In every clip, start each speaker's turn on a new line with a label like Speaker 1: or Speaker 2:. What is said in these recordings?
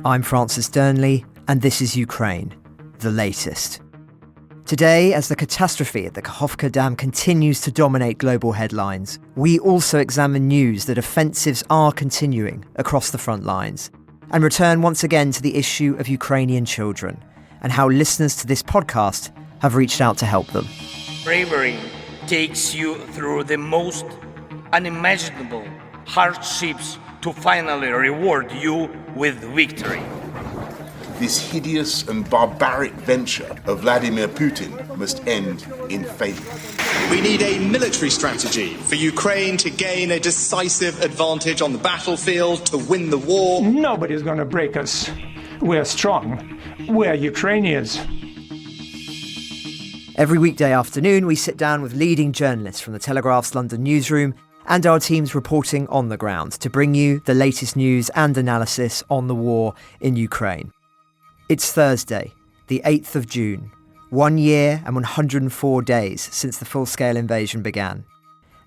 Speaker 1: I'm Francis Dearnley, and this is Ukraine, the latest. Today, as the catastrophe at the Kakhovka Dam continues to dominate global headlines, we also examine news that offensives are continuing across the front lines, and return once again to the issue of Ukrainian children, and how listeners to this podcast have reached out to help them.
Speaker 2: Bravery takes you through the most unimaginable hardships to finally reward you with victory.
Speaker 3: This hideous and barbaric venture of Vladimir Putin must end in failure.
Speaker 4: We need a military strategy for Ukraine to gain a decisive advantage on the battlefield, to win the war.
Speaker 5: Nobody's going to break us. We're strong. We're Ukrainians.
Speaker 1: Every weekday afternoon, we sit down with leading journalists from the Telegraph's London newsroom and our teams reporting on the ground to bring you the latest news and analysis on the war in Ukraine. It's Thursday, the 8th of June, 1 year and 104 days since the full-scale invasion began.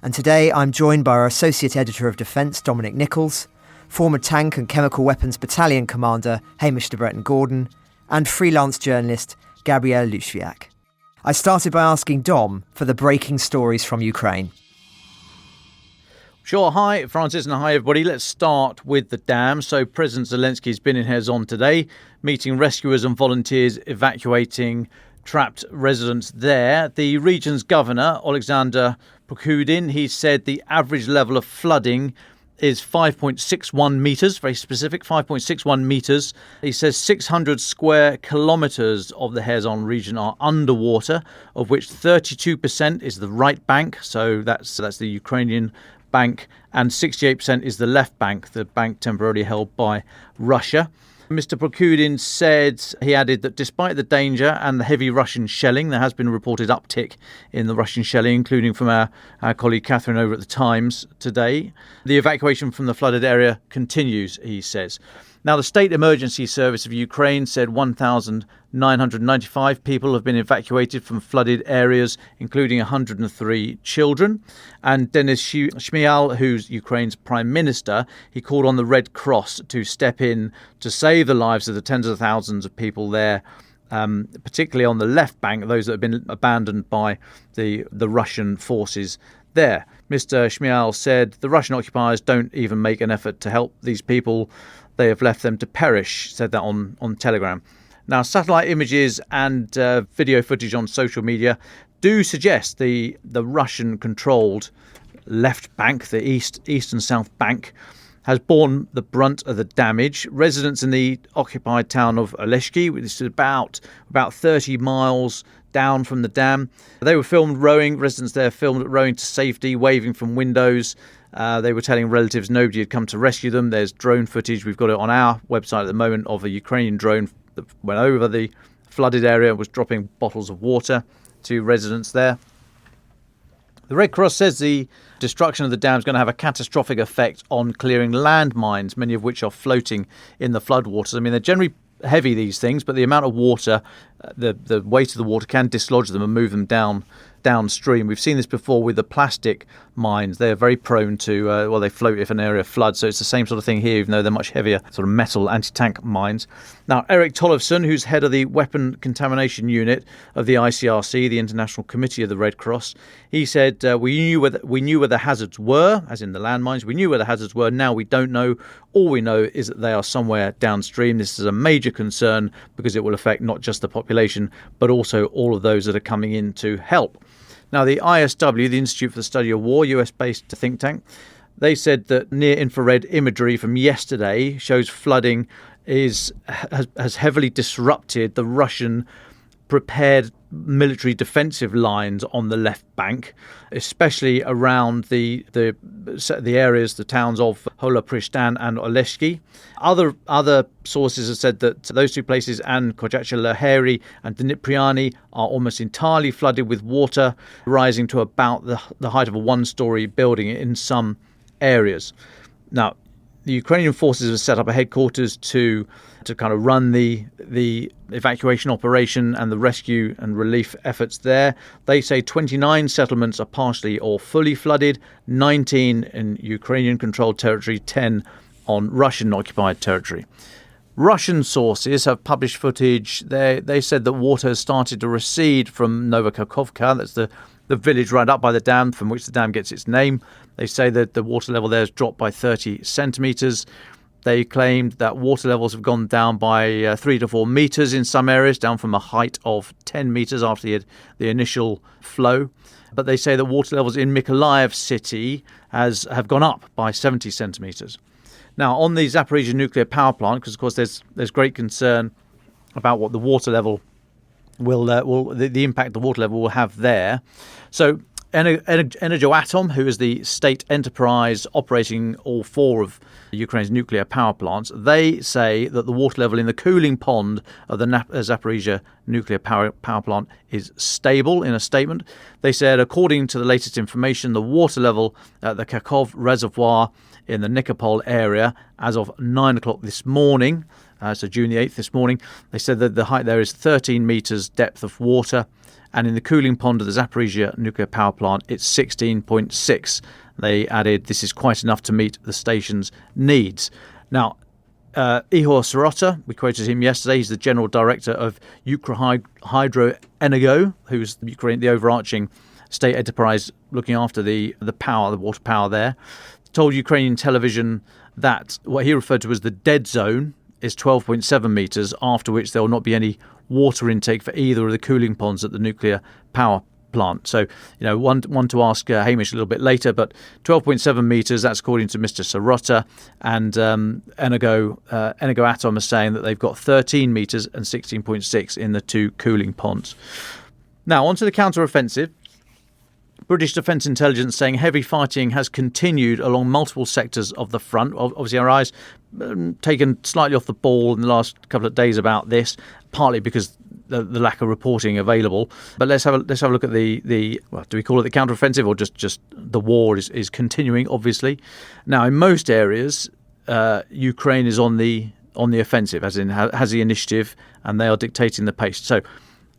Speaker 1: And today I'm joined by our Associate Editor of Defence, Dominic Nicholls, former Tank and Chemical Weapons Battalion Commander Hamish de Bretton-Gordon, and freelance journalist Gabriel Lushviak. I started by asking Dom for the breaking stories from Ukraine.
Speaker 6: Sure. Hi, Francis, and hi, everybody. Let's start with the dam. So President Zelensky has been in Kherson today, meeting rescuers and volunteers evacuating trapped residents there. The region's governor, Alexander Prokudin, he said the average level of flooding is 5.61 metres, very specific, 5.61 metres. He says 600 square kilometres of the Kherson region are underwater, of which 32% is the right bank, so that's the Ukrainian bank, and 68% is the left bank, the bank temporarily held by Russia. Mr. Prokudin said, he added that despite the danger and the heavy Russian shelling, there has been a reported uptick in the Russian shelling, including from our colleague Catherine over at the Times today. The evacuation from the flooded area continues, he says. Now, the State Emergency Service of Ukraine said 1,995 people have been evacuated from flooded areas, including 103 children. And Denis Shmyhal, who's Ukraine's prime minister, he called on the Red Cross to step in to save the lives of the tens of thousands of people there, particularly on the left bank, those that have been abandoned by the Russian forces there. Mr. Shmyhal said the Russian occupiers don't even make an effort to help these people. They have left them to perish, said that on Telegram. Now, satellite images and video footage on social media do suggest the Russian-controlled left bank, the east and south bank, has borne the brunt of the damage. Residents in the occupied town of Oleshki, which is about 30 miles down from the dam, they were filmed rowing. Residents there filmed rowing to safety, waving from windows. They were telling relatives nobody had come to rescue them. There's drone footage. We've got it on our website at the moment of a Ukrainian drone that went over the flooded area, was dropping bottles of water to residents there. The Red Cross says the destruction of the dam is going to have a catastrophic effect on clearing landmines, many of which are floating in the floodwaters. I mean, they're generally heavy, these things, but the amount of water, the weight of the water can dislodge them and move them downstream. We've seen this before with the plastic mines. They're very prone to, they float if an area floods. So it's the same sort of thing here, even though they're much heavier, sort of metal anti-tank mines. Now, Eric Tollefson, who's head of the Weapon Contamination Unit of the ICRC, the International Committee of the Red Cross, he said, we knew where the hazards were, as in the landmines. We knew where the hazards were. Now we don't know. All we know is that they are somewhere downstream. This is a major concern because it will affect not just the population, but also all of those that are coming in to help. Now, the ISW, the Institute for the Study of War, US-based think tank, they said that near-infrared imagery from yesterday shows flooding has heavily disrupted the Russian prepared military defensive lines on the left bank, especially around the areas, the towns of Holopristan and Oleshki. Other sources have said that those two places and Kojacha-Laheri and Dnipriani are almost entirely flooded with water, rising to about the height of a one-story building in some areas. Now, the Ukrainian forces have set up a headquarters to kind of run the evacuation operation and the rescue and relief efforts there. They say 29 settlements are partially or fully flooded, 19 in Ukrainian-controlled territory, 10 on Russian-occupied territory. Russian sources have published footage. They said that water has started to recede from Kakhovka. That's the village right up by the dam from which the dam gets its name. They say that the water level there has dropped by 30 centimetres. They claimed that water levels have gone down by 3 to 4 metres in some areas, down from a height of 10 metres after the initial flow. But they say that water levels in Mykolaiv city have gone up by 70 centimetres. Now, on the Zaporizhzhia nuclear power plant, because of course there's great concern about what the water level the impact the water level will have there. So Energoatom, who is the state enterprise operating all 4 of Ukraine's nuclear power plants, they say that the water level in the cooling pond of the Zaporizhzhia nuclear power plant is stable. In a statement, they said, according to the latest information, the water level at the Kakhovka reservoir in the Nikopol area as of 9 o'clock this morning, so June the 8th this morning, they said that the height there is 13 metres depth of water, and in the cooling pond of the Zaporizhzhia nuclear power plant it's 16.6. They added this is quite enough to meet the station's needs. Now, Ihor Sirota, we quoted him yesterday, he's the general director of Ukrohydroenergo, who's the overarching state enterprise looking after the water power there, told Ukrainian television that what he referred to as the dead zone is 12.7 metres, after which there will not be any water intake for either of the cooling ponds at the nuclear power plant. So, one to ask Hamish a little bit later, but 12.7 metres, that's according to Mr. Sirota, and Energoatom is saying that they've got 13 metres and 16.6 in the 2 cooling ponds. Now, onto the counter-offensive. British Defence Intelligence saying heavy fighting has continued along multiple sectors of the front. Obviously, our eyes taken slightly off the ball in the last couple of days about this, partly because the lack of reporting available. But let's have a look at the do we call it the counter-offensive or just the war is continuing? Obviously, now in most areas, Ukraine is on the offensive, as in has the initiative, and they are dictating the pace. So.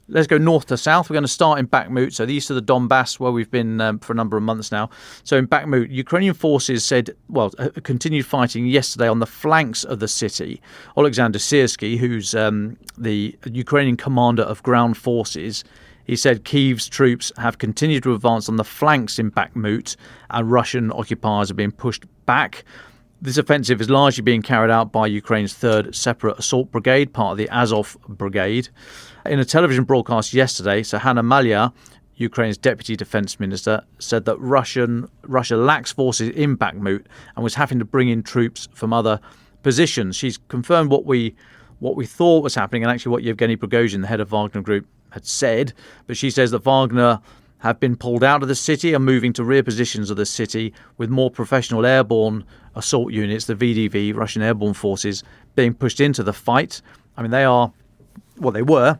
Speaker 6: Let's go north to south. We're going to start in Bakhmut, so the east of the Donbass, where we've been for a number of months now. So in Bakhmut, Ukrainian forces said, continued fighting yesterday on the flanks of the city. Alexander Syrsky, who's the Ukrainian commander of ground forces, he said Kyiv's troops have continued to advance on the flanks in Bakhmut, and Russian occupiers are being pushed back. This offensive is largely being carried out by Ukraine's 3rd Separate Assault Brigade, part of the Azov Brigade. In a television broadcast yesterday, Hanna Maliar, Ukraine's deputy defence minister, said that Russia lacks forces in Bakhmut and was having to bring in troops from other positions. She's confirmed what we thought was happening, and actually what Yevgeny Prigozhin, the head of Wagner Group, had said. But she says that Wagner have been pulled out of the city and moving to rear positions of the city with more professional airborne assault units, the VDV, Russian Airborne Forces, being pushed into the fight. I mean, they were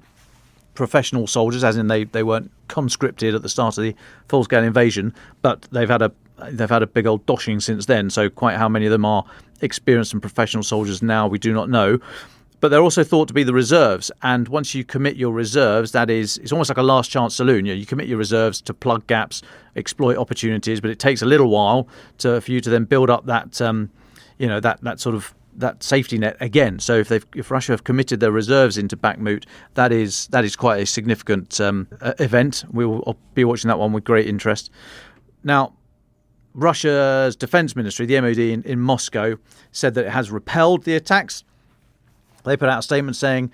Speaker 6: professional soldiers, as in they weren't conscripted at the start of the full-scale invasion, but they've had a big old doshing since then. So quite how many of them are experienced and professional soldiers now, we do not know. But they're also thought to be the reserves, and once you commit your reserves, it's almost like a last chance saloon. You commit your reserves to plug gaps, exploit opportunities, but it takes a little while for you to then build up that that safety net again. So if Russia have committed their reserves into Bakhmut, that is quite a significant event. We will be watching that one with great interest. Now, Russia's defense ministry, the MOD in Moscow, said that it has repelled the attacks. They put out a statement saying,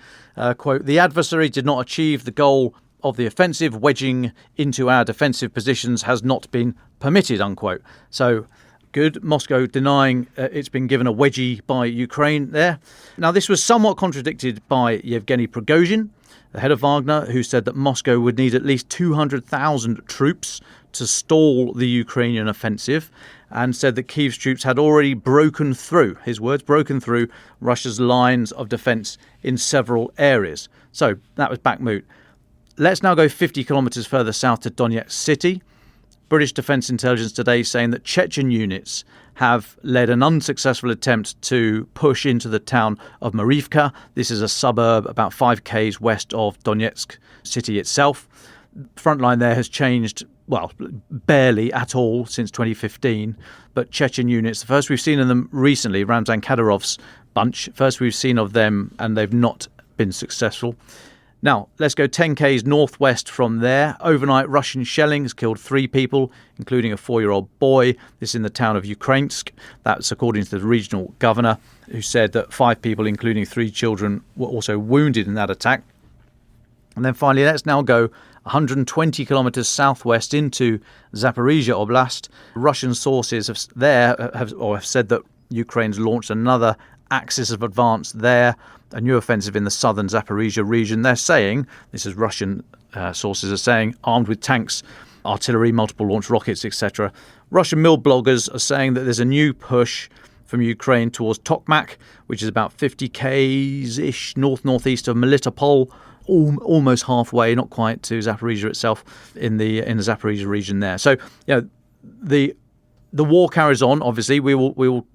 Speaker 6: quote, "The adversary did not achieve the goal of the offensive. Wedging into our defensive positions has not been permitted," unquote. So good. Moscow denying it's been given a wedgie by Ukraine there. Now, this was somewhat contradicted by Yevgeny Prigozhin, the head of Wagner, who said that Moscow would need at least 200,000 troops to stall the Ukrainian offensive, and said that Kyiv's troops had already broken through, his words, broken through Russia's lines of defence in several areas. So that was Bakhmut. Let's now go 50 kilometres further south to Donetsk city. British Defence Intelligence today saying that Chechen units have led an unsuccessful attempt to push into the town of Mariivka. This is a suburb about 5 k's west of Donetsk city itself. Front line there has changed barely at all since 2015. But Chechen units, the first we've seen of them recently, Ramzan Kadyrov's bunch, first we've seen of them, and they've not been successful. Now, let's go 10 k's northwest from there. Overnight Russian shelling has killed 3 people, including a 4-year-old boy. This is in the town of Ukrainsk. That's according to the regional governor, who said that 5 people, including 3 children, were also wounded in that attack. And then finally, let's now go 120 kilometres southwest into Zaporizhia Oblast. Russian sources have said that Ukraine's launched another axis of advance there, a new offensive in the southern Zaporizhia region. They're saying, this is Russian sources are saying, armed with tanks, artillery, multiple launch rockets, etc. Russian mill bloggers are saying that there's a new push from Ukraine towards Tokmak, which is about 50 k's-ish northeast of Melitopol, almost halfway, not quite, to Zaporizhia itself, in the Zaporizhia region there. So, the war carries on. Obviously, we will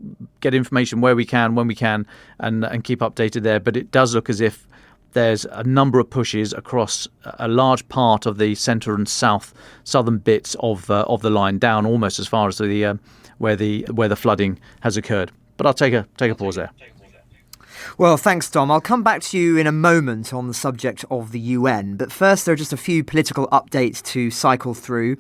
Speaker 6: get information where we can, when we can, and keep updated there. But it does look as if there's a number of pushes across a large part of the centre and southern bits of the line, down almost as far as where the flooding has occurred. But I'll take a pause there.
Speaker 1: Well, thanks, Dom. I'll come back to you in a moment on the subject of the UN. But first, there are just a few political updates to cycle through.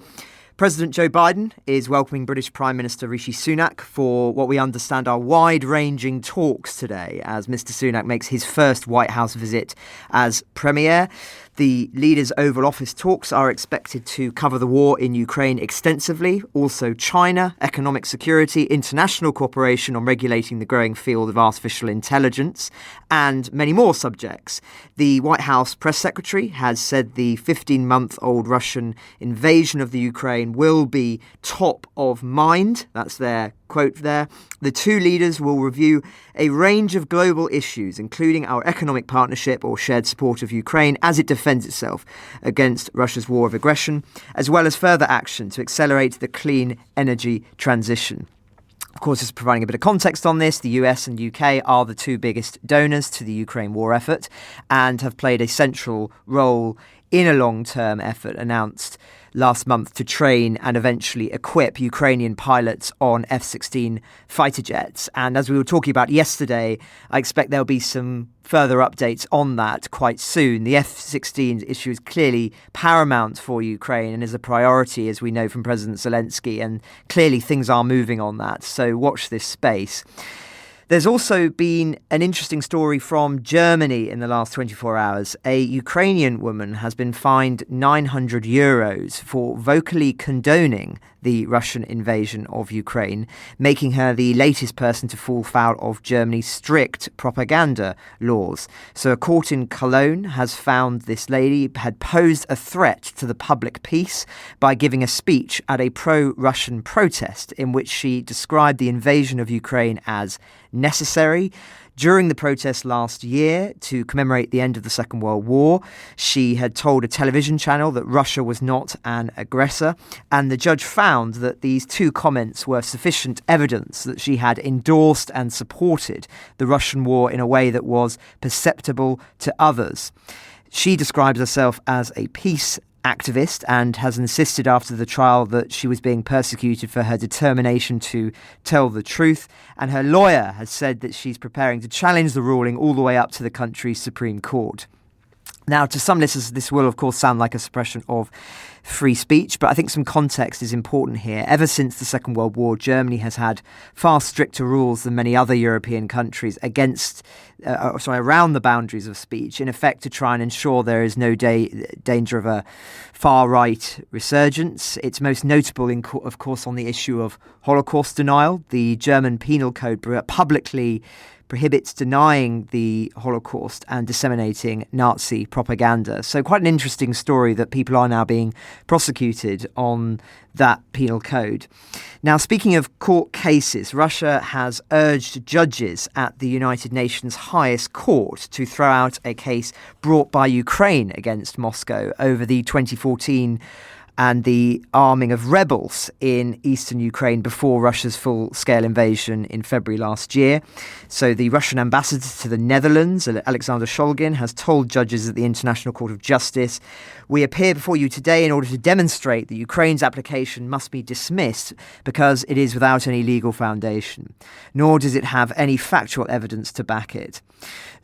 Speaker 1: President Joe Biden is welcoming British Prime Minister Rishi Sunak for what we understand are wide-ranging talks today, as Mr. Sunak makes his first White House visit as Premier. The leaders' Oval Office talks are expected to cover the war in Ukraine extensively, also China, economic security, international cooperation on regulating the growing field of artificial intelligence, and many more subjects. The White House press secretary has said the 15-month-old Russian invasion of the Ukraine will be top of mind. That's their quote there. The two leaders will review a range of global issues, including our economic partnership or shared support of Ukraine as it defends itself against Russia's war of aggression, as well as further action to accelerate the clean energy transition. Of course, just providing a bit of context on this, the US and UK are the two biggest donors to the Ukraine war effort and have played a central role in a long-term effort announced last month to train and eventually equip Ukrainian pilots on F-16 fighter jets. And as we were talking about yesterday, I expect there'll be some further updates on that quite soon. The F-16 issue is clearly paramount for Ukraine and is a priority, as we know from President Zelensky, and clearly things are moving on that. So watch this space. There's also been an interesting story from Germany in the last 24 hours. A Ukrainian woman has been fined €900 for vocally condoning the Russian invasion of Ukraine, making her the latest person to fall foul of Germany's strict propaganda laws. So a court in Cologne has found this lady had posed a threat to the public peace by giving a speech at a pro-Russian protest in which she described the invasion of Ukraine as necessary. During the protest last year to commemorate the end of the Second World War, she had told a television channel that Russia was not an aggressor, and the judge found that these two comments were sufficient evidence that she had endorsed and supported the Russian war in a way that was perceptible to others. She describes herself as a peace activist and has insisted after the trial that she was being persecuted for her determination to tell the truth, and her lawyer has said that she's preparing to challenge the ruling all the way up to the country's Supreme Court. Now, to some listeners, this will, of course, sound like a suppression of free speech, but I think some context is important here. Ever since the Second World War, Germany has had far stricter rules than many other European countries around the boundaries of speech, in effect to try and ensure there is no danger of a far-right resurgence. It's most notable, of course, on the issue of Holocaust denial. The German Penal Code publicly prohibits denying the Holocaust and disseminating Nazi propaganda. So quite an interesting story that people are now being prosecuted on that penal code. Now, speaking of court cases, Russia has urged judges at the United Nations highest court to throw out a case brought by Ukraine against Moscow over the 2014 and the arming of rebels in eastern Ukraine before Russia's full-scale invasion in February last year. So the Russian ambassador to the Netherlands, Alexander Shulgin, has told judges at the International Court of Justice, "We appear before you today in order to demonstrate that Ukraine's application must be dismissed because it is without any legal foundation, nor does it have any factual evidence to back it."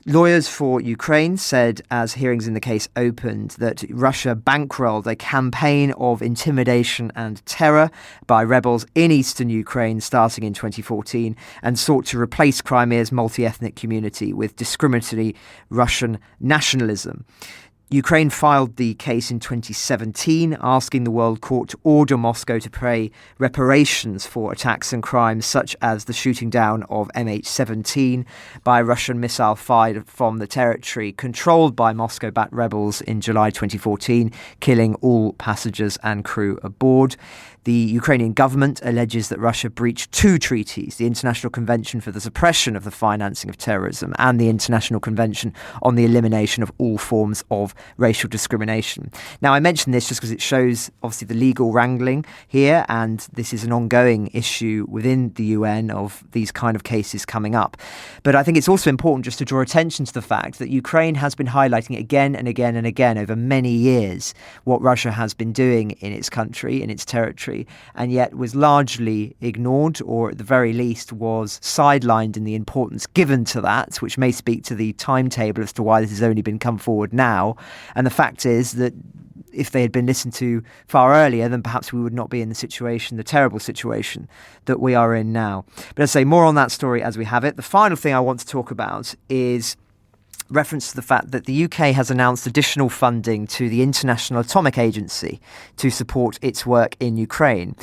Speaker 1: Lawyers for Ukraine said, as hearings in the case opened, that Russia bankrolled a campaign of intimidation and terror by rebels in eastern Ukraine starting in 2014 and sought to replace Crimea's multi-ethnic community with discriminatory Russian nationalism. Ukraine filed the case in 2017, asking the World Court to order Moscow to pay reparations for attacks and crimes such as the shooting down of MH17 by a Russian missile fired from the territory controlled by Moscow-backed rebels in July 2014, killing all passengers and crew aboard. The Ukrainian government alleges that Russia breached two treaties, the International Convention for the Suppression of the Financing of Terrorism and the International Convention on the Elimination of All Forms of Racial Discrimination. Now, I mention this just because it shows, obviously, the legal wrangling here, and this is an ongoing issue within the UN of these kind of cases coming up. But I think it's also important just to draw attention to the fact that Ukraine has been highlighting again and again and again over many years what Russia has been doing in its country, in its territory, and yet was largely ignored, or at the very least was sidelined in the importance given to that, which may speak to the timetable as to why this has only been come forward now. And the fact is that if they had been listened to far earlier, then perhaps we would not be in the situation, the terrible situation that we are in now. But as I say, more on that story as we have it. The final thing I want to talk about is reference to the fact that the UK has announced additional funding to the International Atomic Agency to support its work in Ukraine.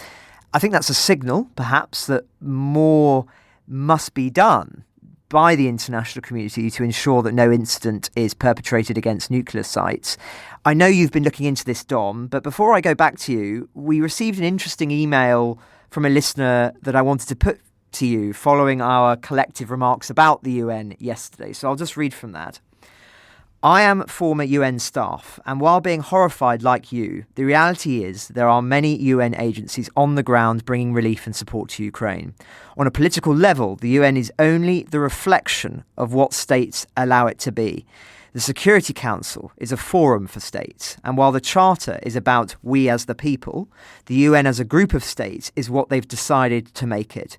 Speaker 1: I think that's a signal, perhaps, that more must be done by the international community to ensure that no incident is perpetrated against nuclear sites. I know you've been looking into this, Dom, but before I go back to you, we received an interesting email from a listener that I wanted to put to you following our collective remarks about the UN yesterday. So I'll just read from that. "I am former UN staff, and while being horrified like you, the reality is there are many UN agencies on the ground bringing relief and support to Ukraine. On a political level, the UN is only the reflection of what states allow it to be. The Security Council is a forum for states, and while the Charter is about we as the people, the UN as a group of states is what they've decided to make it.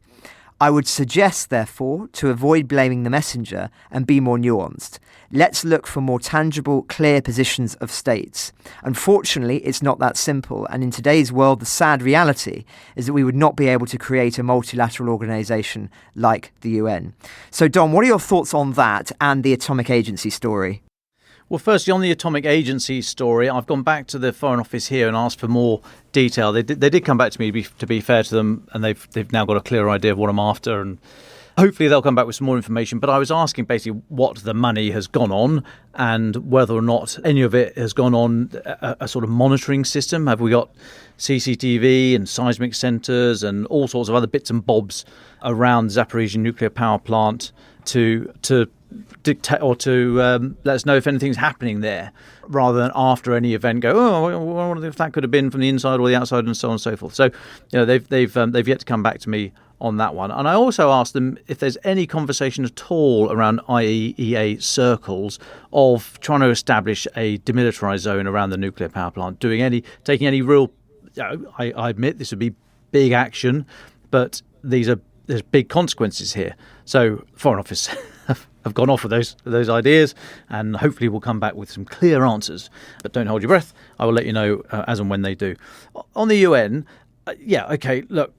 Speaker 1: I would suggest, therefore, to avoid blaming the messenger and be more nuanced. Let's look for more tangible, clear positions of states. Unfortunately, it's not that simple, and in today's world, the sad reality is that we would not be able to create a multilateral organisation like the UN." So, Dom, what are your thoughts on that and the Atomic Agency story?
Speaker 6: Well, firstly, on the Atomic Agency story, I've gone back to the Foreign Office here and asked for more detail. They did come back to me, to be fair to them, and they've now got a clearer idea of what I'm after, and hopefully they'll come back with some more information. But I was asking basically what the money has gone on and whether or not any of it has gone on a sort of monitoring system. Have we got CCTV and seismic centres and all sorts of other bits and bobs around the Zaporizhzhia nuclear power plant to dictate or to let us know if anything's happening there, rather than after any event go, oh, I wonder if that could have been from the inside or the outside, and so on and so forth. So, they've yet to come back to me on that one. And I also asked them if there's any conversation at all around IAEA circles of trying to establish a demilitarized zone around the nuclear power plant, taking any real. I admit this would be big action, but there's big consequences here. So, Foreign Office have gone off with those ideas, and hopefully we'll come back with some clear answers. But don't hold your breath. I will let you know as and when they do. On the UN, look,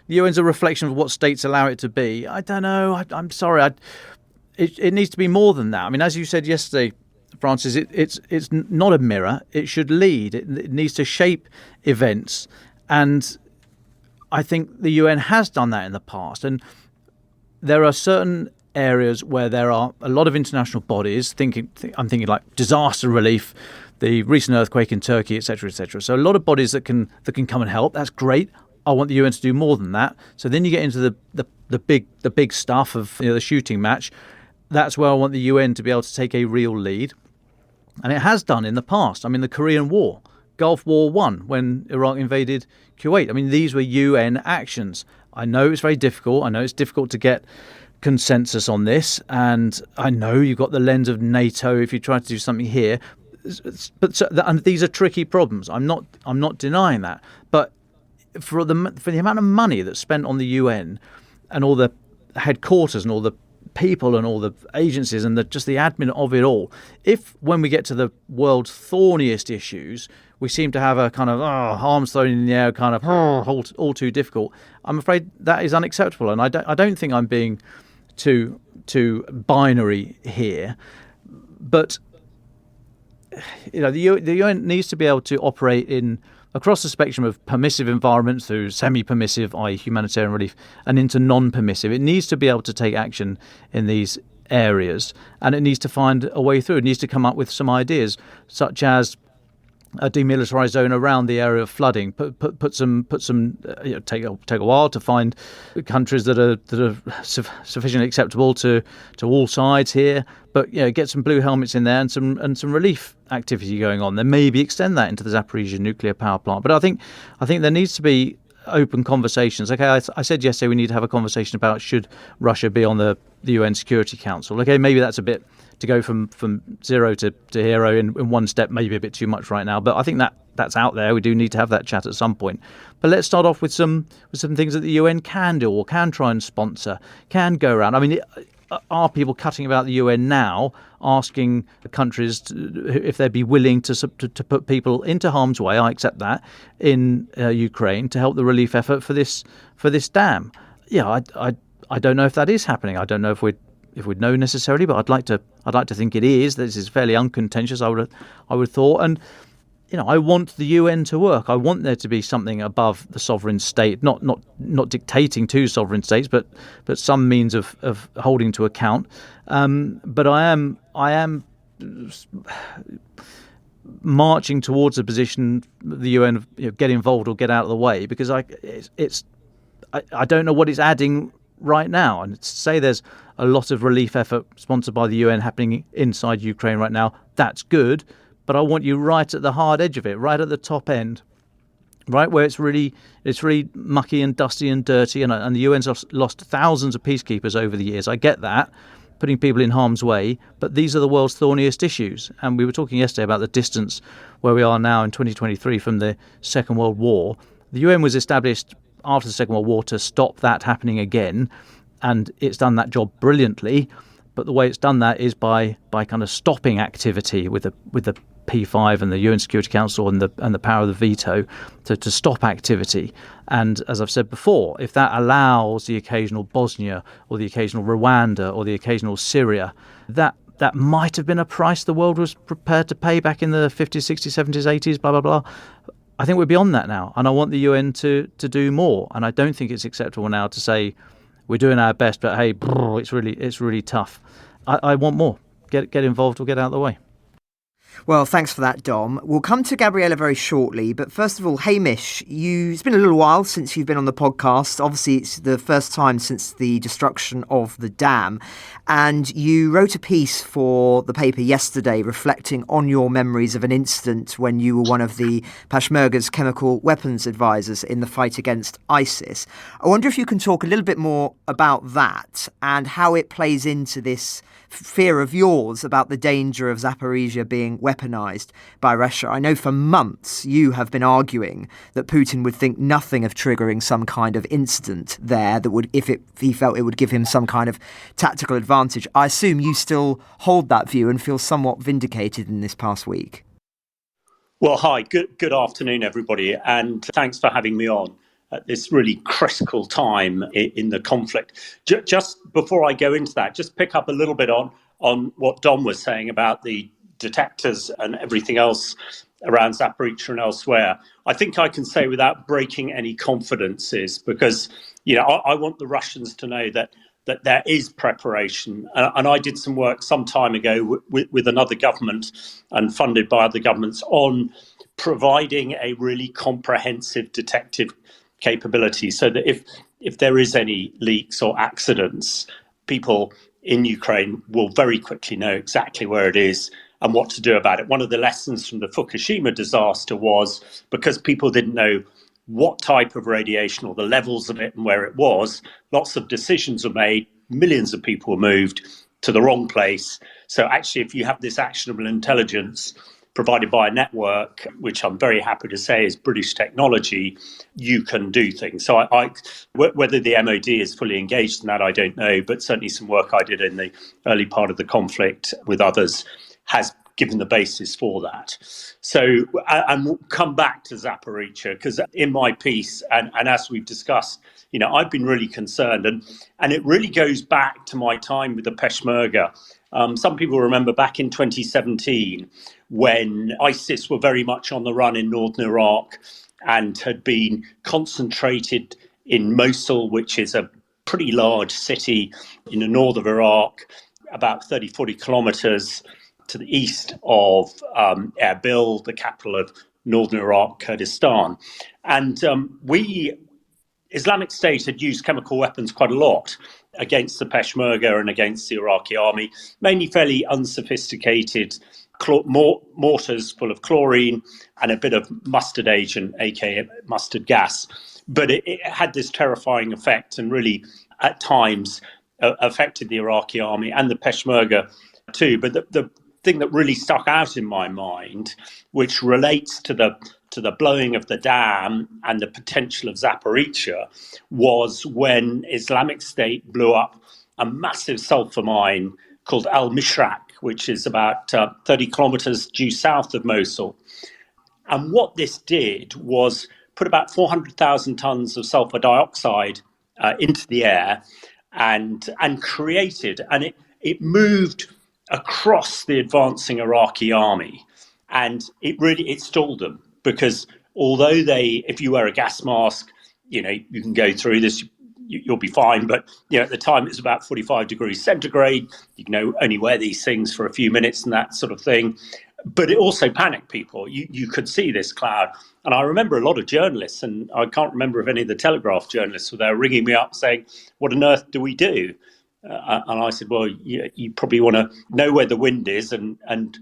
Speaker 6: the UN's a reflection of what states allow it to be. I don't know. I'm sorry. It needs to be more than that. I mean, as you said yesterday, Francis, it's not a mirror. It should lead. It needs to shape events, and I think the UN has done that in the past. And there are certain areas where there are a lot of international bodies I'm thinking like disaster relief, the recent earthquake in Turkey, etc., etc. So a lot of bodies that can come and help. That's great. I want the UN to do more than that. So then you get into the big stuff of the shooting match. That's where I want the UN to be able to take a real lead, and it has done in the past. I mean, the Korean War, Gulf War I, when Iraq invaded Kuwait. I mean, these were UN actions. I know it's very difficult. I know it's difficult to get consensus on this, and I know you've got the lens of NATO if you try to do something here. And these are tricky problems. I'm not denying that. But for the amount of money that's spent on the UN and all the headquarters and all the people and all the agencies and just the admin of it all, if when we get to the world's thorniest issues, we seem to have a kind of arms thrown in the air, kind of all too difficult, I'm afraid that is unacceptable. And I don't think I'm being too binary here, but the UN needs to be able to operate across the spectrum of permissive environments through semi-permissive, i.e. humanitarian relief, and into non-permissive. It needs to be able to take action in these areas, and it needs to find a way through. It needs to come up with some ideas, such as a demilitarized zone around the area of flooding. Take a while to find countries that are sufficiently acceptable to all sides here, but get some blue helmets in there and some relief activity going on. Then maybe extend that into the Zaporizhzhia nuclear power plant. But I think there needs to be open conversations. Okay, I said yesterday we need to have a conversation about should Russia be on the UN Security Council. Okay, maybe that's a bit to go from zero to hero in one step, maybe a bit too much right now. But I think that's out there. We do need to have that chat at some point. But let's start off with some things that the UN can do or can try and sponsor, can go around. I mean, are people cutting about the UN now, asking countries if they'd be willing to put people into harm's way? I accept that in Ukraine to help the relief effort for this dam. Yeah, I don't know if that is happening. I don't know if we'd know necessarily, but I'd like to think it is. This is fairly uncontentious. I would have thought, and I want the UN to work. I want there to be something above the sovereign state, not dictating to sovereign states, but some means of holding to account. But I am marching towards a position the UN get involved or get out of the way, because I don't know what it's adding right now. And to say there's a lot of relief effort sponsored by the UN happening inside Ukraine right now, that's good. But I want you right at the hard edge of it, right at the top end, right where it's really mucky and dusty and dirty. And the UN's lost thousands of peacekeepers over the years. I get that, putting people in harm's way. But these are the world's thorniest issues. And we were talking yesterday about the distance where we are now in 2023 from the Second World War. The UN was established after the Second World War to stop that happening again, and it's done that job brilliantly. But the way it's done that is by kind of stopping activity with the P5 and the UN Security Council and the power of the veto to stop activity. And as I've said before, if that allows the occasional Bosnia or the occasional Rwanda or the occasional Syria, that might have been a price the world was prepared to pay back in the 50s, 60s, 70s, 80s, blah, blah, blah. I think we're beyond that now, and I want the UN to do more. And I don't think it's acceptable now to say we're doing our best, but hey, it's really tough. I want more. Get involved or get out of the way.
Speaker 1: Well, thanks for that, Dom. We'll come to Gabriella very shortly, but first of all, Hamish, it's been a little while since you've been on the podcast. Obviously, it's the first time since the destruction of the dam, and you wrote a piece for the paper yesterday reflecting on your memories of an incident when you were one of the Peshmerga's chemical weapons advisors in the fight against ISIS. I wonder if you can talk a little bit more about that and how it plays into this fear of yours about the danger of Zaporizhzhia being weaponized by Russia. I know for months you have been arguing that Putin would think nothing of triggering some kind of incident there that would, if he felt it would give him some kind of tactical advantage. I assume you still hold that view and feel somewhat vindicated in this past week.
Speaker 7: Well, hi, good afternoon, everybody, and thanks for having me on at this really critical time in the conflict. Just before I go into that, just pick up a little bit on what Dom was saying about the detectors and everything else around Zaporizhzhia and elsewhere. I think I can say without breaking any confidences, because I want the Russians to know that there is preparation. And I did some work some time ago with another government and funded by other governments on providing a really comprehensive detective capability so that if there is any leaks or accidents, people in Ukraine will very quickly know exactly where it is and what to do about it. One of the lessons from the Fukushima disaster was because people didn't know what type of radiation or the levels of it and where it was, lots of decisions were made, millions of people were moved to the wrong place. So actually, if you have this actionable intelligence provided by a network, which I'm very happy to say is British technology, you can do things. So whether the MOD is fully engaged in that, I don't know, but certainly some work I did in the early part of the conflict with others has given the basis for that. So, and we'll come back to Zaporizhzhia, because in my piece, and as we've discussed, I've been really concerned, and it really goes back to my time with the Peshmerga. Some people remember back in 2017 when ISIS were very much on the run in northern Iraq and had been concentrated in Mosul, which is a pretty large city in the north of Iraq, about 30, 40 kilometres to the east of Erbil, the capital of northern Iraq, Kurdistan. And Islamic State had used chemical weapons quite a lot against the Peshmerga and against the Iraqi army, mainly fairly unsophisticated mortars full of chlorine and a bit of mustard agent, aka mustard gas. But it had this terrifying effect and really, at times, affected the Iraqi army and the Peshmerga too. But the thing that really stuck out in my mind, which relates to the blowing of the dam and the potential of Zaporizhzhia, was when Islamic State blew up a massive sulfur mine called Al-Mishraq, which is about 30 kilometers due south of Mosul. And what this did was put about 400,000 tons of sulfur dioxide into the air and created, and it moved across the advancing Iraqi army, and it stalled them, because although if you wear a gas mask, you can go through this, you'll be fine. But at the time it was about 45 degrees centigrade. You can only wear these things for a few minutes and that sort of thing. But it also panicked people. You could see this cloud. And I remember a lot of journalists, and I can't remember if any of the Telegraph journalists were there, ringing me up saying, what on earth do we do? And I said, well, you probably want to know where the wind is and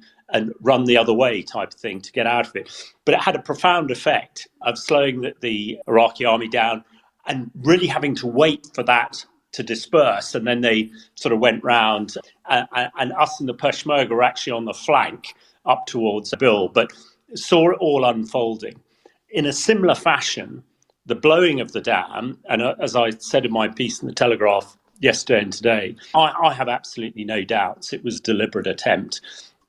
Speaker 7: run the other way, type of thing, to get out of it. But it had a profound effect of slowing the Iraqi army down and really having to wait for that to disperse. And then they sort of went round, and us and the Peshmerga were actually on the flank up towards Erbil, but saw it all unfolding. In a similar fashion, the blowing of the dam, and as I said in my piece in the Telegraph yesterday and today, I have absolutely no doubts it was a deliberate attempt,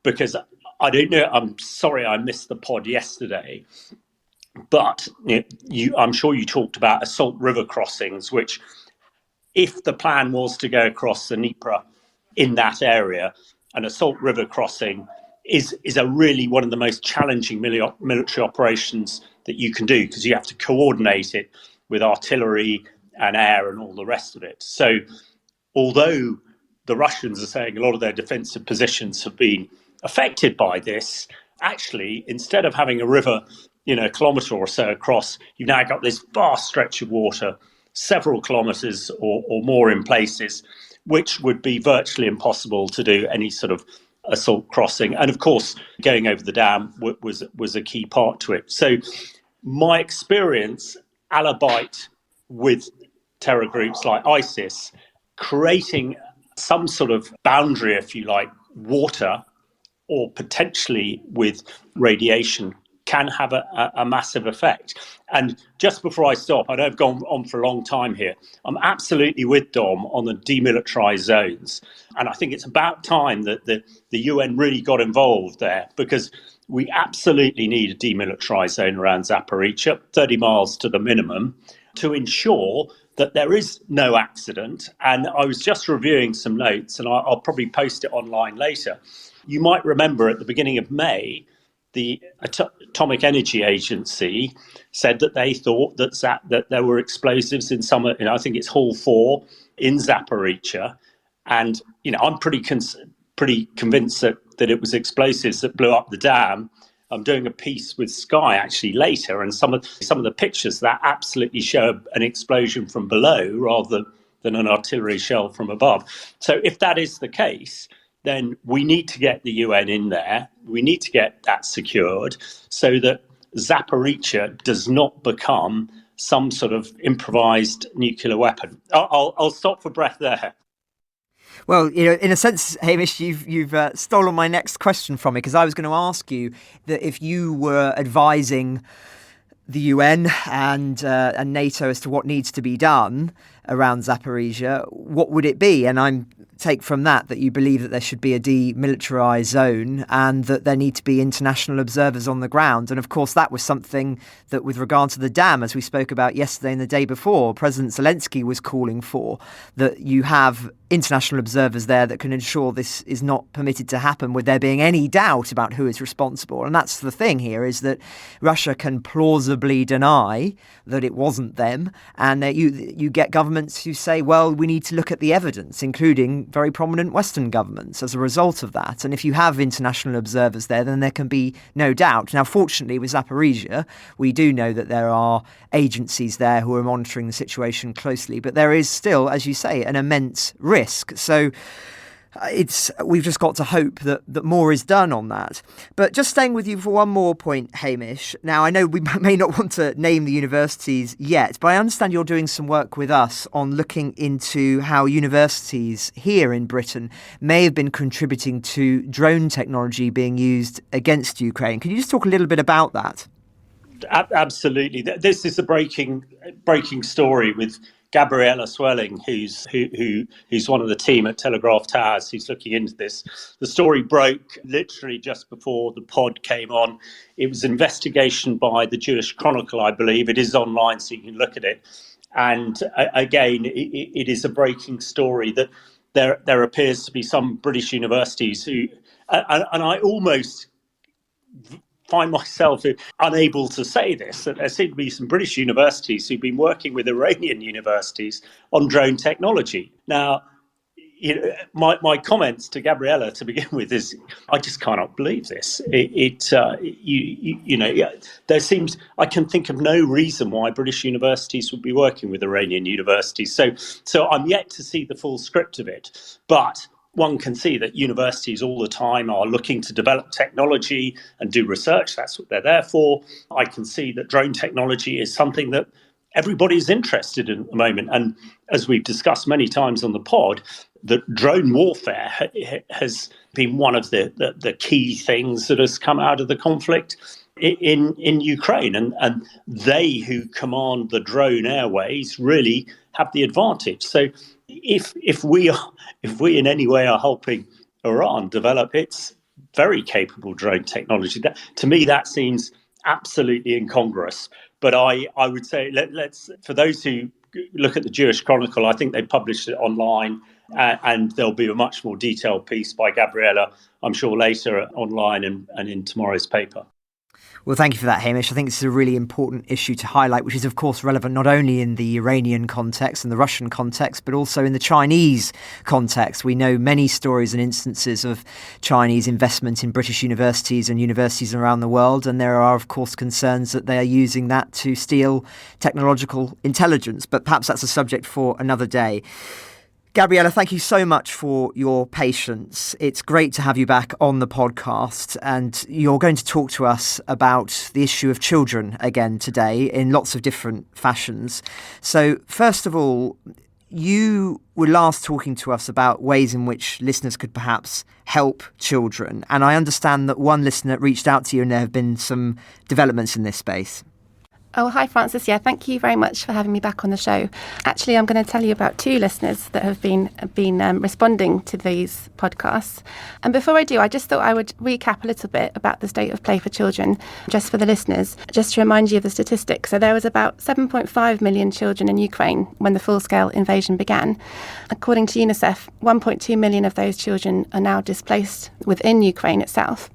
Speaker 7: because I don't know, I'm sorry I missed the pod yesterday, but I'm sure you talked about assault river crossings, which, if the plan was to go across the Dnieper in that area, an assault river crossing is a really one of the most challenging military operations that you can do, because you have to coordinate it with artillery and air and all the rest of it. So although the Russians are saying a lot of their defensive positions have been affected by this, actually, instead of having a river, a kilometre or so across, you've now got this vast stretch of water, several kilometres or more in places, which would be virtually impossible to do any sort of assault crossing. And of course, going over the dam was a key part to it. So my experience, albeit with terror groups like ISIS, creating some sort of boundary, if you like, water or potentially with radiation, can have a massive effect. And just before I stop, I know I've gone on for a long time here, I'm absolutely with Dom on the demilitarized zones. And I think it's about time that the UN really got involved there, because we absolutely need a demilitarized zone around Zaporizhzhia, 30 miles to the minimum, to ensure that there is no accident. And I was just reviewing some notes, and I'll probably post it online later. You might remember at the beginning of May, the Atomic Energy Agency said that they thought that there were explosives in some, I think it's Hall 4 in Zaporizhzhia. And, I'm pretty convinced that it was explosives that blew up the dam. I'm doing a piece with Sky actually later, and some of the pictures that absolutely show an explosion from below rather than an artillery shell from above. So if that is the case, then we need to get the UN in there. We need to get that secured so that Zaporizhzhia does not become some sort of improvised nuclear weapon. I'll stop for breath there.
Speaker 1: Well, in a sense, Hamish, you've stolen my next question from me, because I was going to ask you that if you were advising the UN and NATO as to what needs to be done around Zaporizhzhia, what would it be? And I'm take from that you believe that there should be a demilitarised zone and that there need to be international observers on the ground. And of course, that was something that, with regard to the dam, as we spoke about yesterday and the day before, President Zelensky was calling for, that you have international observers there that can ensure this is not permitted to happen with there being any doubt about who is responsible. And that's the thing here, is that Russia can plausibly deny that it wasn't them. And you get governments who say, well, we need to look at the evidence, including very prominent Western governments, as a result of that. And if you have international observers there, then there can be no doubt. Now, fortunately, with Zaporizhzhia, we do know that there are agencies there who are monitoring the situation closely, but there is still, as you say, an immense risk. So we've just got to hope that more is done on that. But just staying with you for one more point, Hamish. Now, I know we may not want to name the universities yet, but I understand you're doing some work with us on looking into how universities here in Britain may have been contributing to drone technology being used against Ukraine. Can you just talk a little bit about that?
Speaker 7: Absolutely. This is a breaking story with Gabriella Swelling, who's one of the team at Telegraph Towers, who's looking into this. The story broke literally just before the pod came on. It was an investigation by the Jewish Chronicle, I believe. It is online, so you can look at it. And again, it is a breaking story that there appears to be some British universities who, and I almost find myself unable to say this, that there seem to be some British universities who've been working with Iranian universities on drone technology. Now, my comments to Gabriella to begin with is, I just cannot believe this. There seems, I can think of no reason why British universities would be working with Iranian universities. So I'm yet to see the full script of it, but one can see that universities all the time are looking to develop technology and do research. That's what they're there for. I can see that drone technology is something that everybody's interested in at the moment. And as we've discussed many times on the pod, that drone warfare has been one of the key things that has come out of the conflict in Ukraine. And they who command the drone airways really have the advantage. So if we in any way are helping Iran develop its very capable drone technology, to me that seems absolutely incongruous. But I would say let's, for those who look at the Jewish Chronicle, I think they published it online, and there'll be a much more detailed piece by Gabriella, I'm sure, later online and in tomorrow's paper.
Speaker 1: Well, thank you for that, Hamish. I think this is a really important issue to highlight, which is, of course, relevant not only in the Iranian context and the Russian context, but also in the Chinese context. We know many stories and instances of Chinese investment in British universities and universities around the world, and there are, of course, concerns that they are using that to steal technological intelligence. But perhaps that's a subject for another day. Gabriella, thank you so much for your patience. It's great to have you back on the podcast, and you're going to talk to us about the issue of children again today in lots of different fashions. So first of all, you were last talking to us about ways in which listeners could perhaps help children, and I understand that one listener reached out to you and there have been some developments in this space.
Speaker 8: Oh, hi, Francis. Yeah, thank you very much for having me back on the show. Actually, I'm going to tell you about two listeners that have been responding to these podcasts. And before I do, I just thought I would recap a little bit about the state of play for children, just for the listeners, just to remind you of the statistics. So there was about 7.5 million children in Ukraine when the full-scale invasion began. According to UNICEF, 1.2 million of those children are now displaced within Ukraine itself.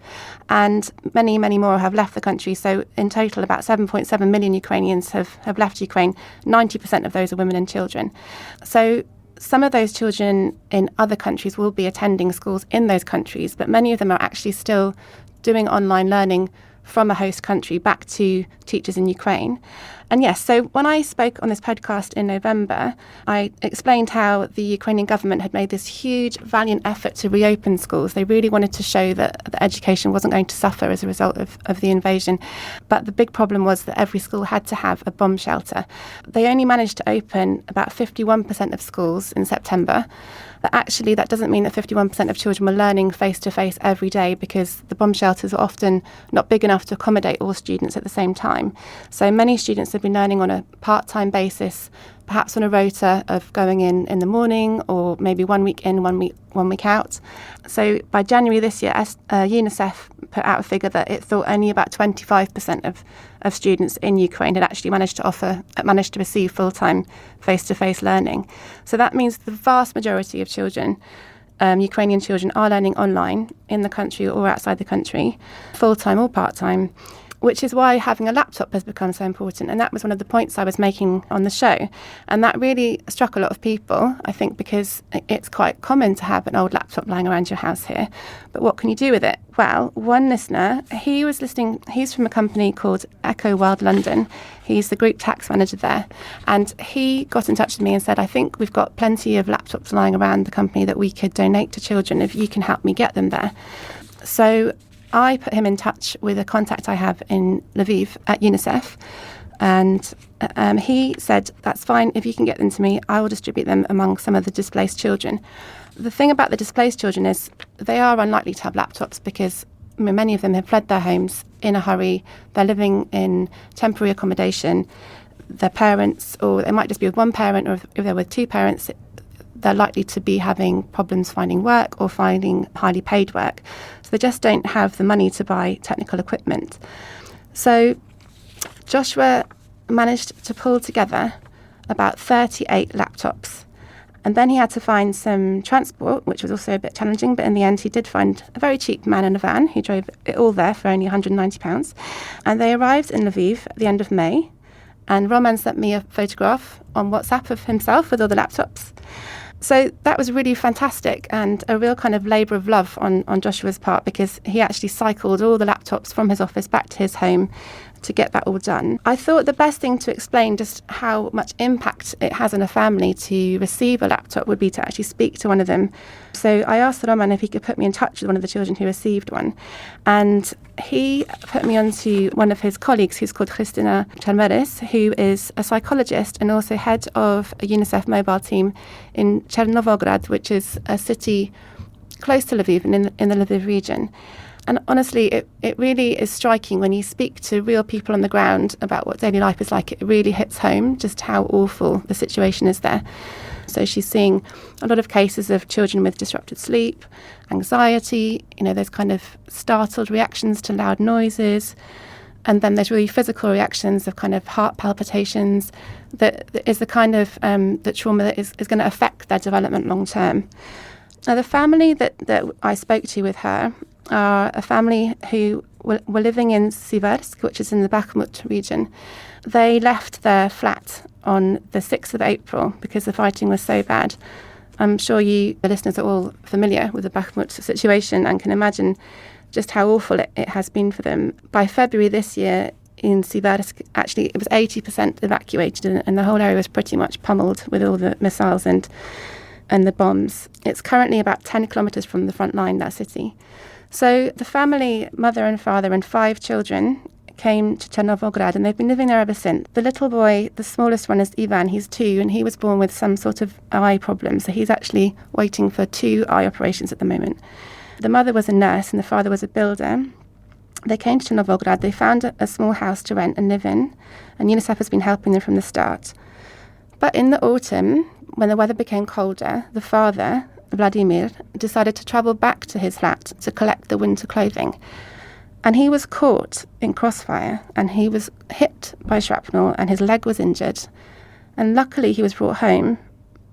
Speaker 8: And many, many more have left the country. So in total, about 7.7 million Ukrainians have left Ukraine. 90% of those are women and children. So some of those children in other countries will be attending schools in those countries, but many of them are actually still doing online learning from a host country back to teachers in Ukraine. And yes, so when I spoke on this podcast in November, I explained how the Ukrainian government had made this huge, valiant effort to reopen schools. They really wanted to show that the education wasn't going to suffer as a result of the invasion. But the big problem was that every school had to have a bomb shelter. They only managed to open about 51% of schools in September. But actually, that doesn't mean that 51% of children were learning face-to-face every day, because the bomb shelters are often not big enough to accommodate all students at the same time. So many students have been learning on a part-time basis, perhaps on a rota of going in the morning, or maybe 1 week in, 1 week out. So by January this year, UNICEF put out a figure that it thought only about 25% of students in Ukraine had actually managed to receive full-time face-to-face learning. So that means the vast majority of children, Ukrainian children, are learning online in the country or outside the country, full-time or part-time, which is why having a laptop has become so important. And that was one of the points I was making on the show. And that really struck a lot of people, I think, because it's quite common to have an old laptop lying around your house here. But what can you do with it? Well, one listener, he's from a company called Echo World London. He's the group tax manager there. And he got in touch with me and said, I think we've got plenty of laptops lying around the company that we could donate to children if you can help me get them there. So I put him in touch with a contact I have in Lviv at UNICEF, and he said, that's fine, if you can get them to me, I will distribute them among some of the displaced children. The thing about the displaced children is they are unlikely to have laptops, because many of them have fled their homes in a hurry. They're living in temporary accommodation. Their parents, or it might just be with one parent, or if they're with two parents, they're likely to be having problems finding work or finding highly paid work. So they just don't have the money to buy technical equipment. So Joshua managed to pull together about 38 laptops. And then he had to find some transport, which was also a bit challenging. But in the end, he did find a very cheap man in a van who drove it all there for only £190. And they arrived in Lviv at the end of May. And Roman sent me a photograph on WhatsApp of himself with all the laptops. So that was really fantastic, and a real kind of labour of love on Joshua's part, because he actually cycled all the laptops from his office back to his home to get that all done. I thought the best thing to explain just how much impact it has on a family to receive a laptop would be to actually speak to one of them. So I asked Roman if he could put me in touch with one of the children who received one. And he put me on to one of his colleagues, who's called Christina Chalmeris, who is a psychologist and also head of a UNICEF mobile team in Chernovograd, which is a city close to Lviv and in the Lviv region. And honestly, it really is striking when you speak to real people on the ground about what daily life is like. It really hits home just how awful the situation is there. So she's seeing a lot of cases of children with disrupted sleep, anxiety, those kind of startled reactions to loud noises. And then there's really physical reactions of kind of heart palpitations. That is the kind of the trauma that is going to affect their development long term. Now, the family that I spoke to with her are a family who were living in Siversk, which is in the Bakhmut region. They left their flat on the 6th of April because the fighting was so bad. I'm sure the listeners are all familiar with the Bakhmut situation and can imagine just how awful it has been for them. By February this year, in Siversk, actually, it was 80% evacuated, and the whole area was pretty much pummeled with all the missiles and the bombs. It's currently about 10 kilometres from the front line, that city. So the family, mother and father and 5 children, came to Chernovograd, and they've been living there ever since. The little boy, the smallest one, is Ivan. He's 2, and he was born with some sort of eye problem. So he's actually waiting for 2 eye operations at the moment. The mother was a nurse and the father was a builder. They came to Chernovograd. They found a small house to rent and live in, and UNICEF has been helping them from the start. But in the autumn, when the weather became colder, the father, Vladimir, decided to travel back to his flat to collect the winter clothing. And he was caught in crossfire, and he was hit by shrapnel, and his leg was injured. And luckily he was brought home,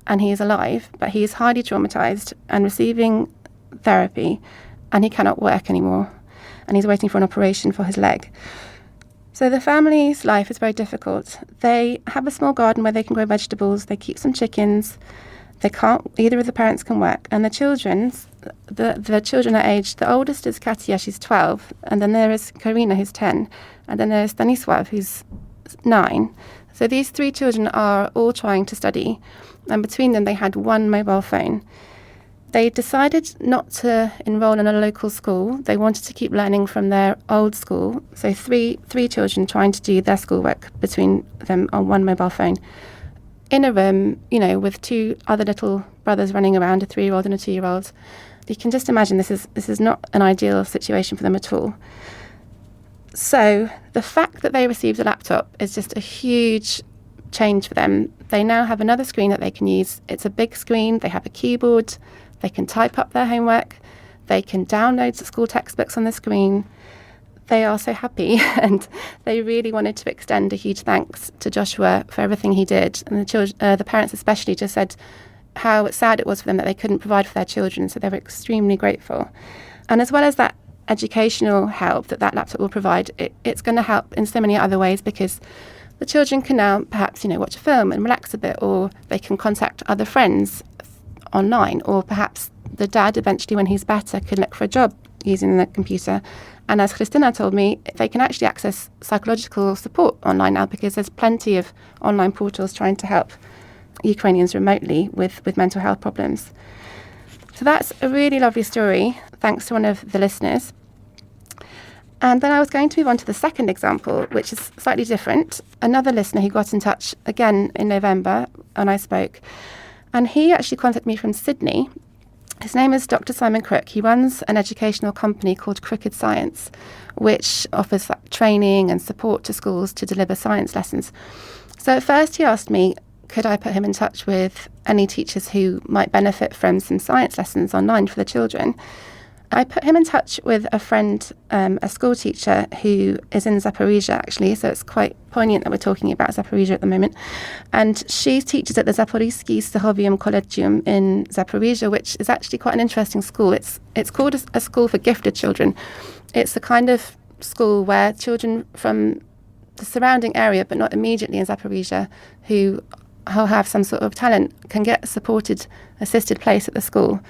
Speaker 8: and he is alive, but he is highly traumatized and receiving therapy, and he cannot work anymore. And he's waiting for an operation for his leg. So the family's life is very difficult. They have a small garden where they can grow vegetables. They keep some chickens. They can't, either of the parents can work. And the children are aged, the oldest is Katia, she's 12, and then there is Karina, who's 10, and then there's Stanisław, who's 9. So these 3 children are all trying to study, and between them they had one mobile phone. They decided not to enroll in a local school. They wanted to keep learning from their old school. So three children trying to do their schoolwork between them on one mobile phone. In a room, with 2 other little brothers running around, a 3-year-old and a 2-year-old. You can just imagine this is not an ideal situation for them at all. So the fact that they received a laptop is just a huge change for them. They now have another screen that they can use. It's a big screen. They have a keyboard. They can type up their homework. They can download school textbooks on the screen. They are so happy, and they really wanted to extend a huge thanks to Joshua for everything he did. And the parents especially just said how sad it was for them that they couldn't provide for their children, so they were extremely grateful. And as well as that educational help that laptop will provide, it's going to help in so many other ways, because the children can now perhaps watch a film and relax a bit, or they can contact other friends online, or perhaps the dad eventually, when he's better, can look for a job using the computer. And as Christina told me, they can actually access psychological support online now, because there's plenty of online portals trying to help Ukrainians remotely with mental health problems. So that's a really lovely story, thanks to one of the listeners. And then I was going to move on to the second example, which is slightly different. Another listener who got in touch again in November, and I spoke. And he actually contacted me from Sydney. His name is Dr. Simon Crook. He runs an educational company called Crooked Science, which offers training and support to schools to deliver science lessons. So at first he asked me, could I put him in touch with any teachers who might benefit from some science lessons online for the children? I put him in touch with a friend, a school teacher who is in Zaporizhia, actually, so it's quite poignant that we're talking about Zaporizhia at the moment. And she teaches at the Zaporizhsky Stachovium Collegium in Zaporizhia, which is actually quite an interesting school. It's called a school for gifted children. It's the kind of school where children from the surrounding area, but not immediately in Zaporizhia, who have some sort of talent, can get a supported, assisted place at the school.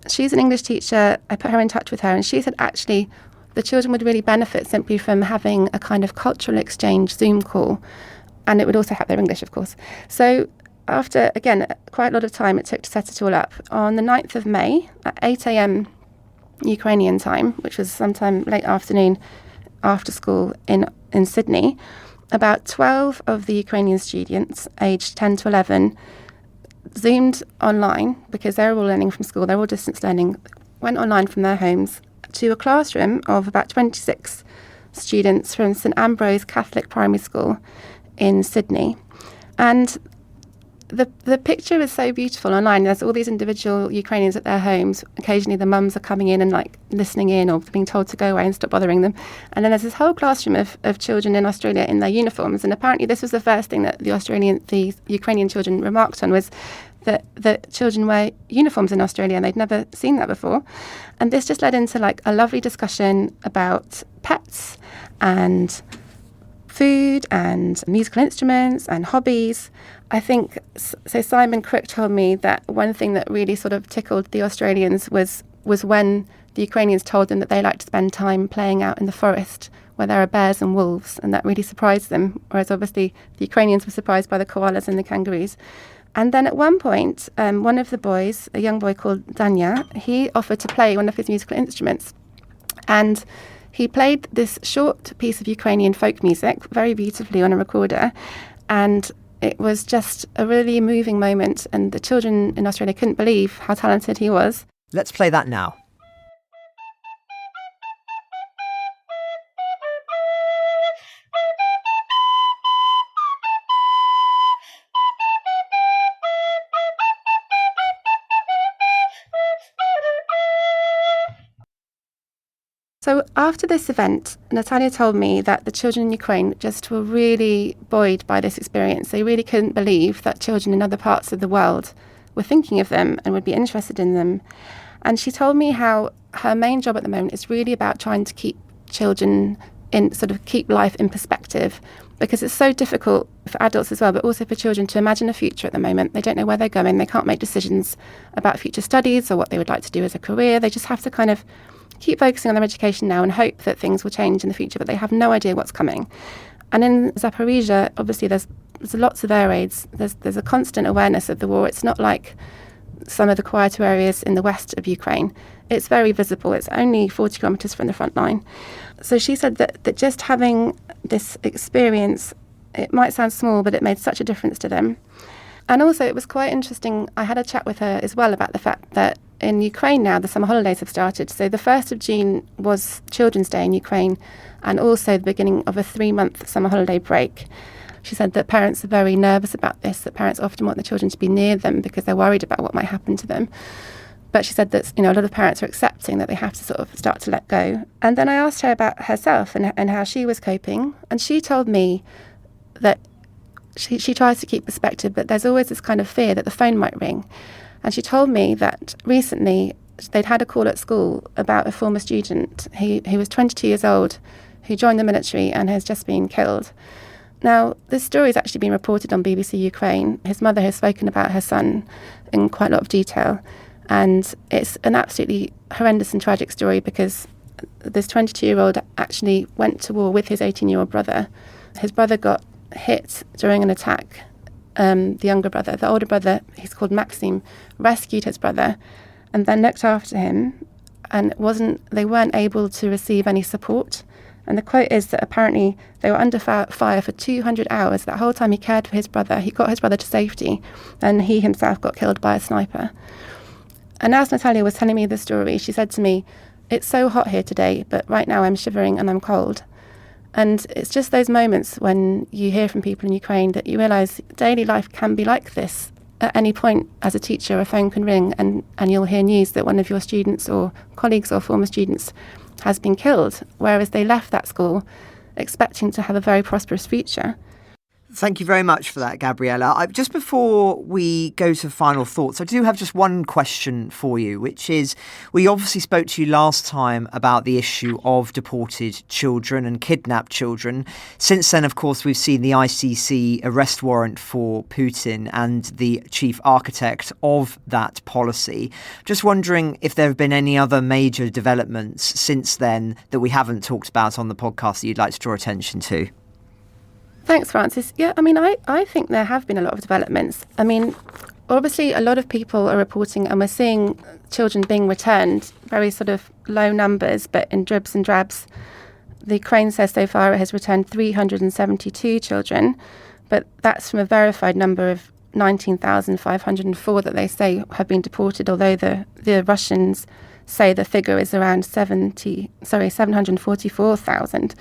Speaker 8: She's an English teacher. I put her in touch with her, and she said actually the children would really benefit simply from having a kind of cultural exchange Zoom call, and it would also help their English, of course. So after, again, quite a lot of time it took to set it all up, on the 9th of May at 8 a.m. Ukrainian time, which was sometime late afternoon after school in Sydney, about 12 of the Ukrainian students aged 10 to 11 Zoomed online, because they're all learning from school, they're all distance learning, went online from their homes to a classroom of about 26 students from St Ambrose Catholic Primary School in Sydney. And the picture is so beautiful online. There's all these individual Ukrainians at their homes. Occasionally the mums are coming in and listening in, or being told to go away and stop bothering them. And then there's this whole classroom of children in Australia in their uniforms. And apparently this was the first thing that the Ukrainian children remarked on, was that the children wear uniforms in Australia, and they'd never seen that before. And this just led into a lovely discussion about pets and food and musical instruments and hobbies. I think, so Simon Crook told me that one thing that really sort of tickled the Australians was when the Ukrainians told them that they like to spend time playing out in the forest where there are bears and wolves, and that really surprised them, whereas obviously the Ukrainians were surprised by the koalas and the kangaroos. And then at one point, one of the boys, a young boy called Danya, he offered to play one of his musical instruments. And he played this short piece of Ukrainian folk music very beautifully on a recorder. And it was just a really moving moment. And the children in Australia couldn't believe how talented he was.
Speaker 1: Let's play that now.
Speaker 8: So after this event, Natalia told me that the children in Ukraine just were really buoyed by this experience. They really couldn't believe that children in other parts of the world were thinking of them and would be interested in them. And she told me how her main job at the moment is really about trying to keep children keep life in perspective because it's so difficult for adults as well, but also for children to imagine a future at the moment. They don't know where they're going. They can't make decisions about future studies or what they would like to do as a career. They just have to kind of keep focusing on their education now and hope that things will change in the future, but they have no idea what's coming. And in Zaporizhia, obviously, there's lots of air raids. There's a constant awareness of the war. It's not like some of the quieter areas in the west of Ukraine. It's very visible. It's only 40 kilometres from the front line. So she said that just having this experience, it might sound small, but it made such a difference to them. And also it was quite interesting. I had a chat with her as well about the fact that in Ukraine now the summer holidays have started. So the 1st of June was Children's Day in Ukraine, and also the beginning of a 3-month summer holiday break. She said that parents are very nervous about this, that parents often want the children to be near them because they're worried about what might happen to them. But she said that, a lot of parents are accepting that they have to sort of start to let go. And then I asked her about herself and how she was coping. And she told me that she tries to keep perspective, but there's always this kind of fear that the phone might ring. And she told me that recently they'd had a call at school about a former student who was 22 years old, who joined the military and has just been killed. Now, this story has actually been reported on BBC Ukraine. His mother has spoken about her son in quite a lot of detail. And it's an absolutely horrendous and tragic story because this 22-year-old actually went to war with his 18-year-old brother. His brother got hit during an attack. The younger brother, the older brother, he's called Maxim, rescued his brother and then looked after him, and they weren't able to receive any support. And the quote is that apparently they were under fire for 200 hours. That whole time he cared for his brother. He got his brother to safety, and he himself got killed by a sniper. And as Natalia was telling me the story, she said to me, "It's so hot here today, but right now I'm shivering and I'm cold." And it's just those moments when you hear from people in Ukraine that you realise daily life can be like this. At any point, as a teacher, a phone can ring and you'll hear news that one of your students or colleagues or former students has been killed, whereas they left that school expecting to have a very prosperous future.
Speaker 1: Thank you very much for that, Gabriella. Just before we go to final thoughts, I do have just one question for you, which is, we obviously spoke to you last time about the issue of deported children and kidnapped children. Since then, of course, we've seen the ICC arrest warrant for Putin and the chief architect of that policy. Just wondering if there have been any other major developments since then that we haven't talked about on the podcast that you'd like to draw attention to.
Speaker 8: Thanks, Francis. Yeah, I think there have been a lot of developments. Obviously, a lot of people are reporting, and we're seeing children being returned, very sort of low numbers, but in dribs and drabs. The Ukraine says so far it has returned 372 children, but that's from a verified number of 19,504 that they say have been deported, although the Russians say the figure is around 744,000.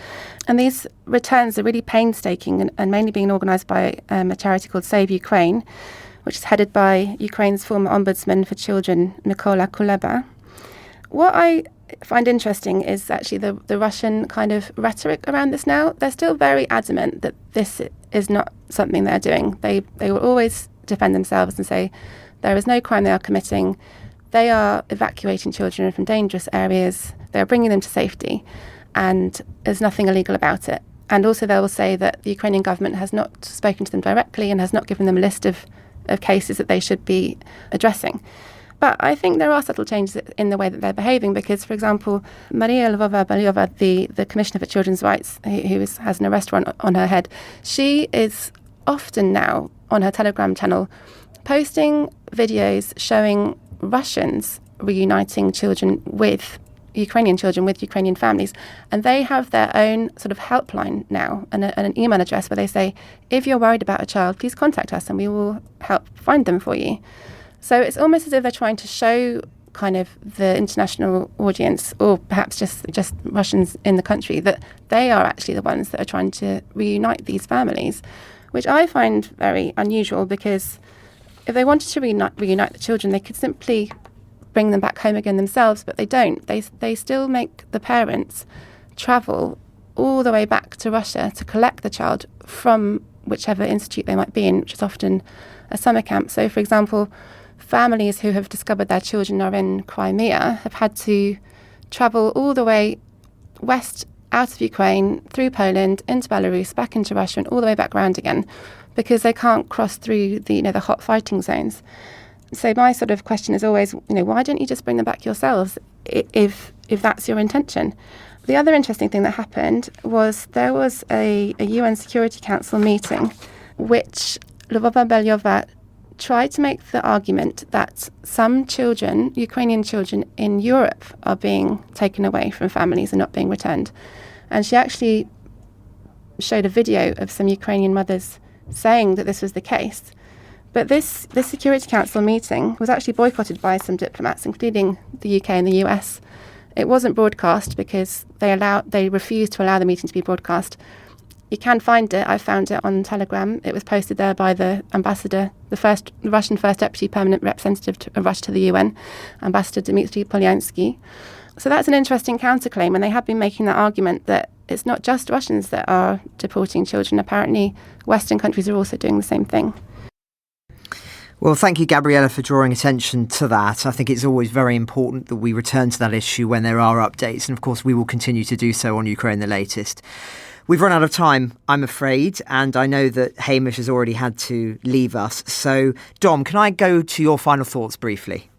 Speaker 8: And these returns are really painstaking and mainly being organised by a charity called Save Ukraine, which is headed by Ukraine's former ombudsman for children, Mykola Kuleba. What I find interesting is actually the Russian kind of rhetoric around this now. They're still very adamant that this is not something they're doing. They will always defend themselves and say there is no crime they are committing. They are evacuating children from dangerous areas. They are bringing them to safety, and there's nothing illegal about it. And also they will say that the Ukrainian government has not spoken to them directly and has not given them a list of cases that they should be addressing. But I think there are subtle changes in the way that they're behaving because, for example, Maria Lvova-Baliova, the Commissioner for Children's Rights, who has an arrest warrant on her head, she is often now on her Telegram channel posting videos showing Russians reuniting children with Ukrainian families, and they have their own sort of helpline now and an email address where they say, if you're worried about a child, please contact us and we will help find them for you. So it's almost as if they're trying to show kind of the international audience, or perhaps just Russians in the country, that they are actually the ones that are trying to reunite these families, which I find very unusual because if they wanted to reunite the children, they could simply bring them back home again themselves, but they don't. They still make the parents travel all the way back to Russia to collect the child from whichever institute they might be in, which is often a summer camp. So, for example, families who have discovered their children are in Crimea have had to travel all the way west out of Ukraine, through Poland, into Belarus, back into Russia, and all the way back round again, because they can't cross through the hot fighting zones. So my sort of question is always, why don't you just bring them back yourselves if that's your intention? The other interesting thing that happened was there was a UN Security Council meeting which Lvova Belyova tried to make the argument that some children, Ukrainian children in Europe, are being taken away from families and not being returned. And she actually showed a video of some Ukrainian mothers saying that this was the case. But this Security Council meeting was actually boycotted by some diplomats, including the UK and the US. It wasn't broadcast because they refused to allow the meeting to be broadcast. You can find it. I found it on Telegram. It was posted there by the ambassador, the Russian first deputy permanent representative of Russia to the UN, Ambassador Dmitry Polyansky. So that's an interesting counterclaim, and they have been making that argument that it's not just Russians that are deporting children. Apparently, Western countries are also doing the same thing.
Speaker 1: Well, thank you, Gabriella, for drawing attention to that. I think it's always very important that we return to that issue when there are updates. And of course, we will continue to do so on Ukraine the Latest. We've run out of time, I'm afraid, and I know that Hamish has already had to leave us. So, Dom, can I go to your final thoughts briefly?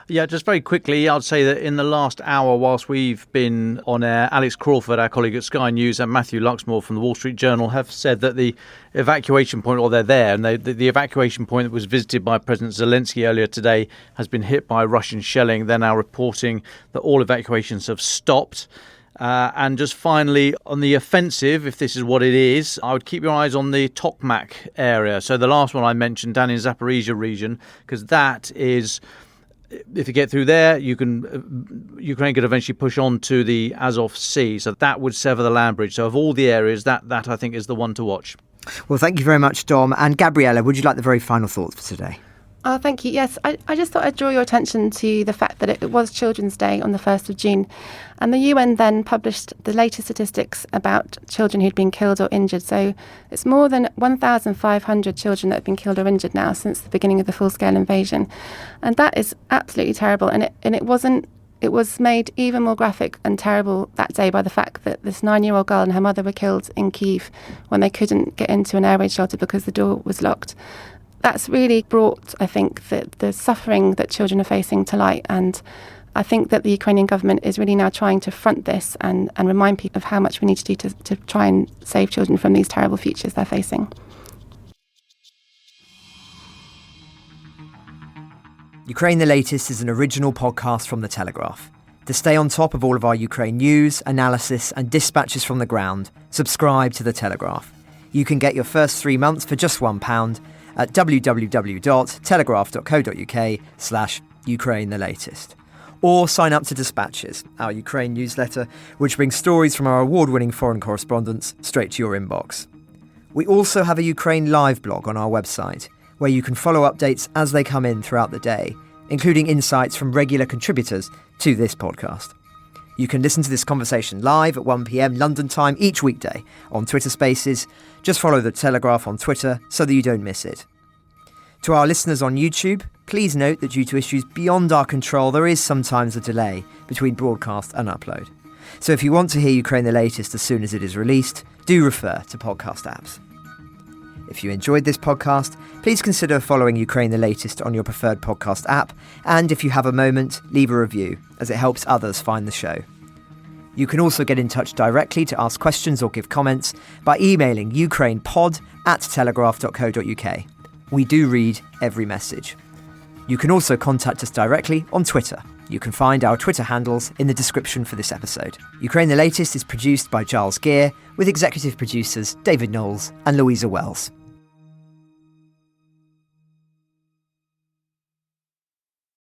Speaker 6: Yeah, just very quickly, I'd say that in the last hour, whilst we've been on air, Alex Crawford, our colleague at Sky News, and Matthew Luxmore from the Wall Street Journal have said that the evacuation point, or they're there, and the evacuation point that was visited by President Zelensky earlier today has been hit by Russian shelling. They're now reporting that all evacuations have stopped. And just finally, on the offensive, if this is what it is, I would keep your eyes on the Tokmak area. So the last one I mentioned, down in Zaporizhia region, because that is... If you get through there, Ukraine could eventually push on to the Azov Sea. So that would sever the land bridge. So of all the areas, that I think is the one to watch.
Speaker 1: Well, thank you very much, Dom. And Gabriella, would you like the very final thoughts for today?
Speaker 8: Oh, thank you. Yes, I just thought I'd draw your attention to the fact that it was Children's Day on the 1st of June. And the UN then published the latest statistics about children who'd been killed or injured. So it's more than 1,500 children that have been killed or injured now since the beginning of the full-scale invasion. And that is absolutely terrible. And it was made even more graphic and terrible that day by the fact that this 9-year-old girl and her mother were killed in Kyiv when they couldn't get into an air raid shelter because the door was locked. That's really brought, I think, the suffering that children are facing to light. And I think that the Ukrainian government is really now trying to front this and remind people of how much we need to do to try and save children from these terrible futures they're facing.
Speaker 1: Ukraine the Latest is an original podcast from The Telegraph. To stay on top of all of our Ukraine news, analysis and dispatches from the ground, subscribe to The Telegraph. You can get your first 3 months for just £1 at www.telegraph.co.uk/Ukraine the Latest. Or sign up to Dispatches, our Ukraine newsletter, which brings stories from our award-winning foreign correspondents straight to your inbox. We also have a Ukraine live blog on our website, where you can follow updates as they come in throughout the day, including insights from regular contributors to this podcast. You can listen to this conversation live at 1 p.m. London time each weekday on Twitter Spaces. Just follow The Telegraph on Twitter so that you don't miss it. To our listeners on YouTube, please note that due to issues beyond our control, there is sometimes a delay between broadcast and upload. So if you want to hear Ukraine the Latest as soon as it is released, do refer to podcast apps. If you enjoyed this podcast, please consider following Ukraine the Latest on your preferred podcast app, and if you have a moment, leave a review, as it helps others find the show. You can also get in touch directly to ask questions or give comments by emailing ukrainepod@telegraph.co.uk. We do read every message. You can also contact us directly on Twitter. You can find our Twitter handles in the description for this episode. Ukraine the Latest is produced by Giles Gear, with executive producers David Knowles and Louisa Wells.